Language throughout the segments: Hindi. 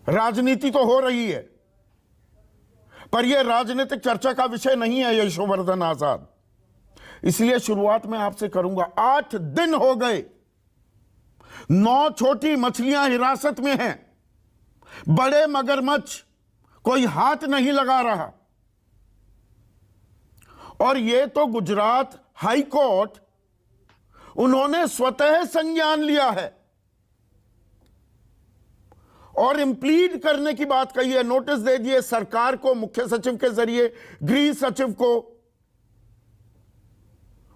राजनीति तो हो रही है, पर यह राजनीतिक चर्चा का विषय नहीं है यशोवर्धन आजाद। इसलिए शुरुआत में आपसे करूंगा, 8 दिन हो गए, 9 छोटी मछलियां हिरासत में हैं, बड़े मगरमच्छ कोई हाथ नहीं लगा रहा। और यह तो गुजरात हाई कोर्ट, उन्होंने स्वतः संज्ञान लिया है और इंप्लीड करने की बात कही है, नोटिस दे दिए सरकार को, मुख्य सचिव के जरिए गृह सचिव को,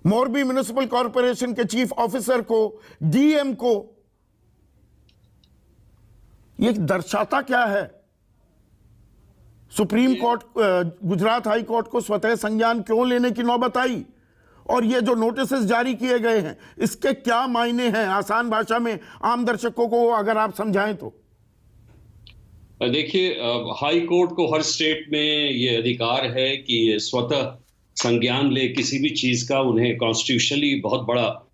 मोरबी म्युनिसिपल कॉरपोरेशन के चीफ ऑफिसर को, डीएम को। यह दर्शाता क्या है? Supreme court, Gujarat high court को स्वतः संज्ञान क्यों लेने की नौबत आई? और ये जो नोटिस जारी किए गए हैं, इसके क्या मायने हैं? आसान भाषा में आम दर्शकों को अगर आप समझाएं तो। देखिए, हाई कोर्ट को हर स्टेट में ये अधिकार है कि ये स्वतः संज्ञान ले किसी भी चीज का। उन्हें कॉन्स्टिट्यूशनली बहुत बड़ा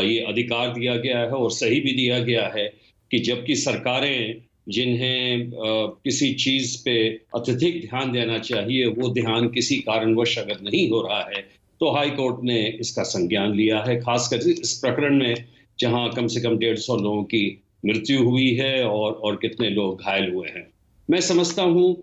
ये अधिकार दिया गया है और सही भी दिया गया है कि जबकि सरकारें जिन्हें किसी चीज पे अत्यधिक ध्यान देना चाहिए, वो ध्यान किसी कारणवश अगर नहीं हो रहा है तो हाई कोर्ट ने इसका संज्ञान लिया है। खासकर इस प्रकरण में जहां कम से कम 150 लोगों की मृत्यु हुई है और कितने लोग घायल हुए हैं। मैं समझता हूं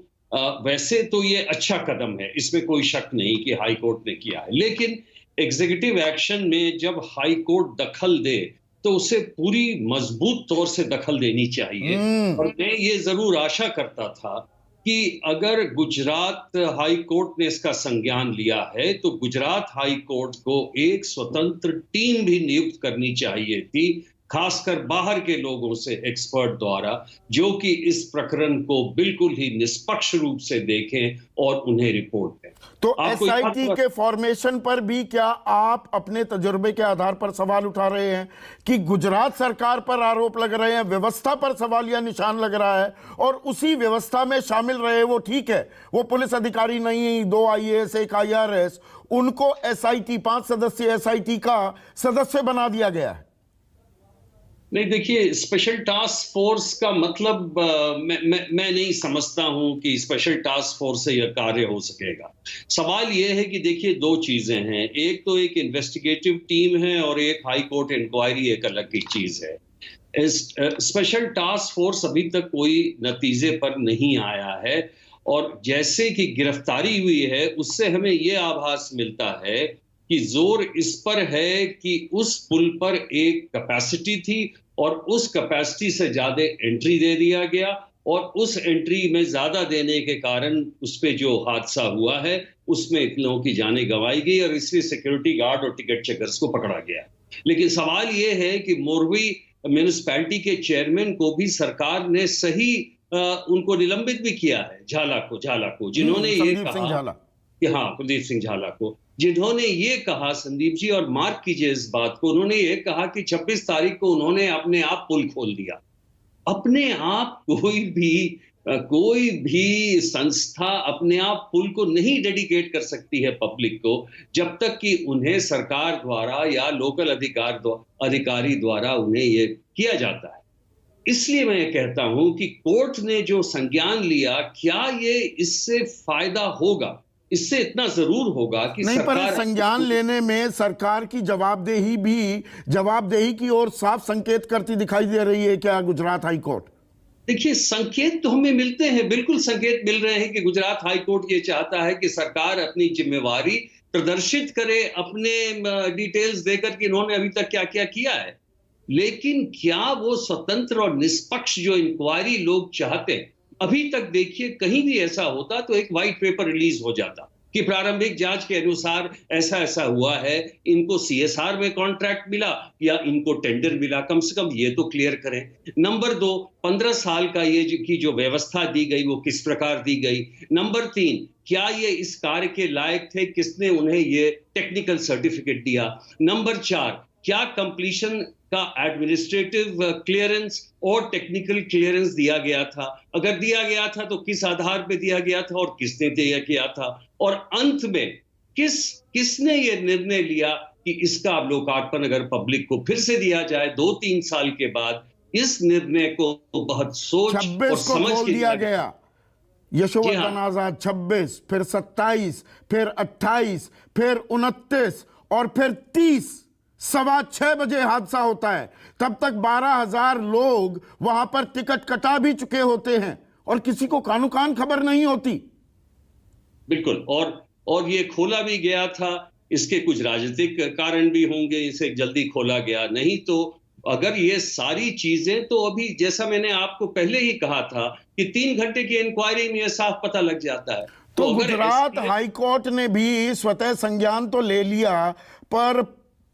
वैसे तो ये अच्छा कदम है, इसमें कोई शक नहीं कि हाई कोर्ट ने किया है, लेकिन एग्जीक्यूटिव एक्शन में जब हाई कोर्ट दखल दे तो उसे पूरी मजबूत तौर से दखल देनी चाहिए। और मैं ये जरूर आशा करता था कि अगर गुजरात हाई कोर्ट ने इसका संज्ञान लिया है तो गुजरात हाई कोर्ट को एक स्वतंत्र टीम भी नियुक्त करनी चाहिए थी, खासकर बाहर के लोगों से, एक्सपर्ट द्वारा, जो कि इस प्रकरण को बिल्कुल ही निष्पक्ष रूप से देखें और उन्हें रिपोर्ट दें। तो एसआईटी के फॉर्मेशन पर भी क्या आप अपने तजुर्बे के आधार पर सवाल उठा रहे हैं कि गुजरात सरकार पर आरोप लग रहे हैं, व्यवस्था पर सवालिया निशान लग रहा है, और उसी व्यवस्था में शामिल रहे वो ठीक है, वो पुलिस अधिकारी नहीं, 2 आईएएस 1 आईआरएस, उनको एसआईटी 5 सदस्यीय एसआईटी का सदस्य बना दिया गया है? नहीं, देखिए, स्पेशल टास्क फोर्स का मतलब मैं नहीं समझता हूं कि स्पेशल टास्क फोर्स से यह कार्य हो सकेगा। सवाल यह है कि देखिए, 2 चीजें हैं, एक तो एक इन्वेस्टिगेटिव टीम है और एक हाई कोर्ट इंक्वायरी एक अलग की चीज है। स्पेशल टास्क फोर्स अभी तक कोई नतीजे पर नहीं आया है और जैसे कि गिरफ्तारी हुई है उससे हमें यह आभास मिलता है कि जोर इस पर है कि उस पुल पर एक कैपेसिटी थी और उस कैपेसिटी से ज्यादा एंट्री दे दिया गया और उस एंट्री में ज्यादा देने के कारण उस पे जो हादसा हुआ है उसमें इतने लोगों की जानें गंवाई गई और इसलिए सिक्योरिटी गार्ड और टिकट चेकर्स को पकड़ा गया। लेकिन सवाल ये है कि मोरबी म्युनिसिपैलिटी के चेयरमैन को भी सरकार ने सही उनको निलंबित भी किया है, झाला को, जिन्होंने ये कहा कि हाँ, प्रदीप सिंह झाला को, जिन्होंने ये कहा, संदीप जी, और मार्क कीजिए इस बात को, उन्होंने ये कहा कि 26 तारीख को उन्होंने अपने आप पुल खोल दिया। अपने आप कोई भी संस्था अपने आप पुल को नहीं डेडिकेट कर सकती है पब्लिक को, जब तक कि उन्हें सरकार द्वारा या लोकल अधिकारी द्वारा उन्हें ये किया जाता है। इसलिए मैं कहता हूं कि कोर्ट ने जो संज्ञान लिया, क्या ये इससे फायदा होगा? इससे इतना जरूर होगा कि नहीं, पर संज्ञान लेने में सरकार की जवाबदेही की ओर साफ संकेत करती दिखाई दे रही है क्या गुजरात हाई कोर्ट? देखिए, संकेत तो हमें मिलते हैं, बिल्कुल संकेत मिल रहे हैं कि गुजरात हाई कोर्ट ये चाहता है कि सरकार अपनी जिम्मेवारी प्रदर्शित करे, अपने डिटेल्स देकर कि इन्होंने अभी तक क्या क्या किया है। लेकिन क्या वो स्वतंत्र और निष्पक्ष जो इंक्वायरी लोग चाहते हैं, अभी तक देखिए कहीं भी ऐसा होता तो एक व्हाइट पेपर रिलीज हो जाता कि प्रारंभिक जांच के अनुसार ऐसा ऐसा हुआ है, इनको सीएसआर में कॉन्ट्रैक्ट मिला या इनको टेंडर मिला, कम से कम ये तो क्लियर करें। नंबर 2, 15 साल का ये की जो व्यवस्था दी गई वो किस प्रकार दी गई। नंबर 3, क्या ये इस कार्य के लायक थे, किसने उन्हें ये टेक्निकल सर्टिफिकेट दिया। नंबर 4, क्या कंप्लीशन का एडमिनिस्ट्रेटिव क्लियरेंस और टेक्निकल क्लियरेंस दिया गया था, अगर दिया गया था तो किस आधार पे दिया गया था और किसने दिया किया था, और अंत में किसने ये निर्णय लिया कि इसका लोकार्पण अगर पब्लिक को फिर से दिया जाए 2-3 साल के बाद, इस निर्णय को बहुत सोच और 26 को समझ खोल के दिया लिया गया। जी यशोवर्धन हाँ। आजाद 26, फिर 27, फिर 28, फिर 29 और फिर 30। 6:15 बजे हादसा होता है। तब तक 12,000 लोग वहां पर टिकट कटा भी चुके होते हैं और किसी को कानो कान खबर नहीं होती। बिल्कुल। और ये खोला भी गया था, इसके कुछ राजनीतिक कारण भी होंगे, इसे जल्दी खोला गया। नहीं तो अगर ये सारी चीजें, तो अभी जैसा मैंने आपको पहले ही कहा था कि 3 घंटे की इंक्वायरी में ये साफ पता लग जाता है। तो अगर गुजरात STF हाईकोर्ट ने भी स्वतः संज्ञान तो ले लिया, पर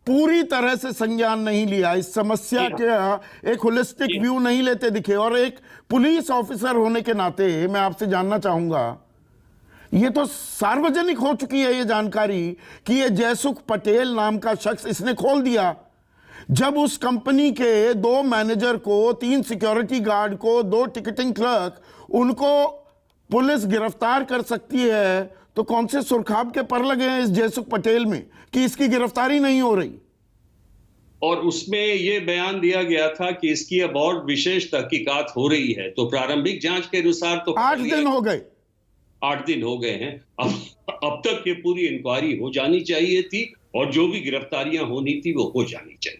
पूरी तरह से संज्ञान नहीं लिया। इस समस्या जी के एक होलिस्टिक जी व्यू नहीं लेते दिखे। और एक पुलिस ऑफिसर होने के नाते मैं आपसे जानना चाहूंगा, ये तो सार्वजनिक हो चुकी है ये जानकारी कि ये जयसुख पटेल नाम का शख्स इसने खोल दिया। जब उस कंपनी के 2 मैनेजर को, 3 सिक्योरिटी गार्ड को, 2 टिकटिंग क्लर्क, उनको पुलिस गिरफ्तार कर सकती है, तो कौन से सुरखाब के पर लगे हैं इस जयसुख पटेल में कि इसकी गिरफ्तारी नहीं हो रही? और उसमें ये बयान दिया गया था कि इसकी अब और विशेष तहकीकात हो रही है। तो प्रारंभिक जांच के अनुसार तो 8 दिन हो गए। 8 दिन हो गए हैं। अब तक ये पूरी इंक्वायरी हो जानी चाहिए थी और जो भी गिरफ्तारियां होनी थी वो हो जानी चाहिए।